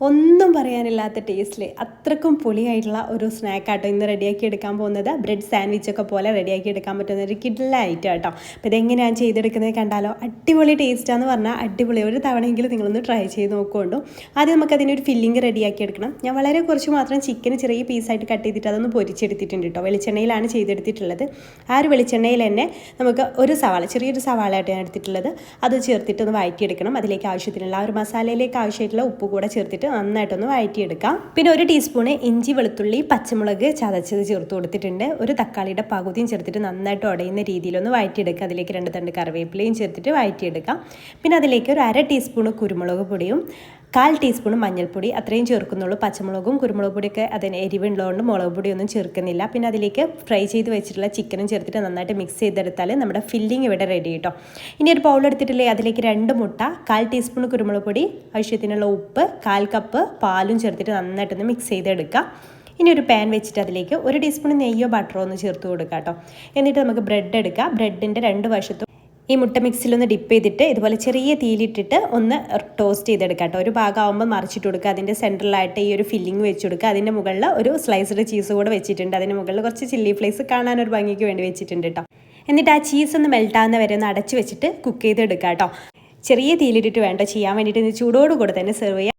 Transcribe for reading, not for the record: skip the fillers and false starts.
ഒന്നും പറയാനില്ലാത്ത ടേസ്റ്റിൽ അത്രക്കും പൊളിയായിട്ടുള്ള ഒരു സ്നാക്കാട്ടോ ഇന്ന് റെഡിയാക്കി എടുക്കാൻ പോകുന്നത്. ബ്രെഡ് സാൻഡ്വിച്ചൊക്കെ പോലെ റെഡിയാക്കി എടുക്കാൻ പറ്റുന്ന ഒരു കിഡിലായിട്ട് കേട്ടോ. അപ്പോൾ ഇതെങ്ങനെയാണ് ചെയ്തെടുക്കുന്നത് കണ്ടാലോ? അടിപൊളി ടേസ്റ്റാന്ന് പറഞ്ഞാൽ അടിപൊളി. ഒരു തവണയെങ്കിലും നിങ്ങളൊന്ന് ട്രൈ ചെയ്ത് നോക്കുകൊണ്ടു. ആദ്യം നമുക്കതിനൊരു ഫില്ലിങ് റെഡിയാക്കി എടുക്കണം. ഞാൻ വളരെ കുറച്ച് മാത്രം ചിക്കൻ ചെറിയ പീസായിട്ട് കട്ട് ചെയ്തിട്ട് അതൊന്ന് പൊരിച്ചെടുത്തിട്ടുണ്ട് കേട്ടോ. വെളിച്ചെണ്ണയിലാണ് ചെയ്തെടുത്തിട്ടുള്ളത്. ആ ഒരു വെളിച്ചെണ്ണയിൽ തന്നെ നമുക്ക് ഒരു സവാള, ചെറിയൊരു സവാളയായിട്ട് ഞാൻ എടുത്തിട്ടുള്ളത്, അത് ചേർത്തിട്ട് ഒന്ന് വഴറ്റിയെടുക്കണം. അതിലേക്ക് ആവശ്യത്തിനുള്ള ആ ഒരു മസാലയിലേക്ക് ആവശ്യമായിട്ടുള്ള ഉപ്പ് കൂടെ ചേർത്തിട്ട് നന്നായിട്ടൊന്ന് വഴറ്റിയെടുക്കാം. പിന്നെ 1 ടീസ്പൂണ് ഇഞ്ചി വെളുത്തുള്ളി പച്ചമുളക് ചതച്ചത് ചേർത്ത് കൊടുത്തിട്ടുണ്ട്. ഒരു തക്കാളിയുടെ പകുതിയും ചേർത്തിട്ട് നന്നായിട്ട് ഉടയുന്ന രീതിയിലൊന്ന് വഴറ്റിയെടുക്കുക. അതിലേക്ക് 2 തണ്ട് കറിവേപ്പിലയും ചേർത്തിട്ട് വഴറ്റിയെടുക്കാം. പിന്നെ അതിലേക്ക് ഒരു 1/2 ടീസ്പൂണ് കുരുമുളക് പൊടിയും 1/4 ടീസ്പൂൺ മഞ്ഞൾപ്പൊടി അത്രയും ചേർക്കുന്നുള്ളൂ. പച്ചമുളകും കുരുമുളക് പൊടിയൊക്കെ അതിന് എരിവുള്ളതുകൊണ്ട് മുളക് പൊടിയൊന്നും ചേർക്കുന്നില്ല. പിന്നെ അതിലേക്ക് ഫ്രൈ ചെയ്ത് വെച്ചിട്ടുള്ള ചിക്കനും ചേർത്തിട്ട് നന്നായിട്ട് മിക്സ് ചെയ്തെടുത്താൽ നമ്മുടെ ഫില്ലിങ് ഇവിടെ റെഡി കേട്ടോ. ഇനി ഒരു ബൗൾ എടുത്തിട്ടില്ലേ, അതിലേക്ക് 2 മുട്ട, 1/4 ടീസ്പൂൺ കുരുമുളക് പൊടി, ആവശ്യത്തിനുള്ള ഉപ്പ്, 1/4 കപ്പ് പാലും ചേർത്തിട്ട് നന്നായിട്ടൊന്ന് മിക്സ് ചെയ്തെടുക്കുക. ഇനി ഒരു പാൻ വെച്ചിട്ട് അതിലേക്ക് 1 ടീസ്പൂൺ നെയ്യോ ബട്ടറോ ഒന്ന് ചേർത്ത് കൊടുക്കുക കേട്ടോ. എന്നിട്ട് നമുക്ക് ബ്രെഡ് എടുക്കുക. ബ്രെഡിൻ്റെ 2 വശത്തും ഈ മുട്ട മിക്സിലൊന്ന് ഡിപ്പ് ചെയ്തിട്ട് ഇതുപോലെ ചെറിയ തീയിലിട്ടിട്ട് ഒന്ന് ടോസ്റ്റ് ചെയ്തെടുക്കുക കേട്ടോ. ഒരു ഭാഗമാകുമ്പോൾ മറിച്ചിട്ട് കൊടുക്കുക. അതിൻ്റെ സെൻട്രലായിട്ട് ഈ ഒരു ഫില്ലിങ് വെച്ച് കൊടുക്കുക. അതിൻ്റെ മുകളിൽ ഒരു സ്ലൈസ്ഡ് ചീസ് കൂടെ വെച്ചിട്ടുണ്ട്. അതിൻ്റെ മുകളിൽ കുറച്ച് ചില്ലി ഫ്ലേക്സ് കാണാനൊരു ഭംഗിക്ക് വേണ്ടി വെച്ചിട്ടുണ്ട് കേട്ടോ. എന്നിട്ട് ആ ചീസ് ഒന്ന് മെൽട്ടാകുന്ന വരെ ഒന്ന് അടച്ച് വെച്ചിട്ട് കുക്ക് ചെയ്തെടുക്കുക കേട്ടോ. ചെറിയ തീയിലിട്ടിട്ട് വേണ്ട ചെയ്യാൻ വേണ്ടിയിട്ട് ചൂടോടുകൂടെ തന്നെ സെർവ് ചെയ്യുക.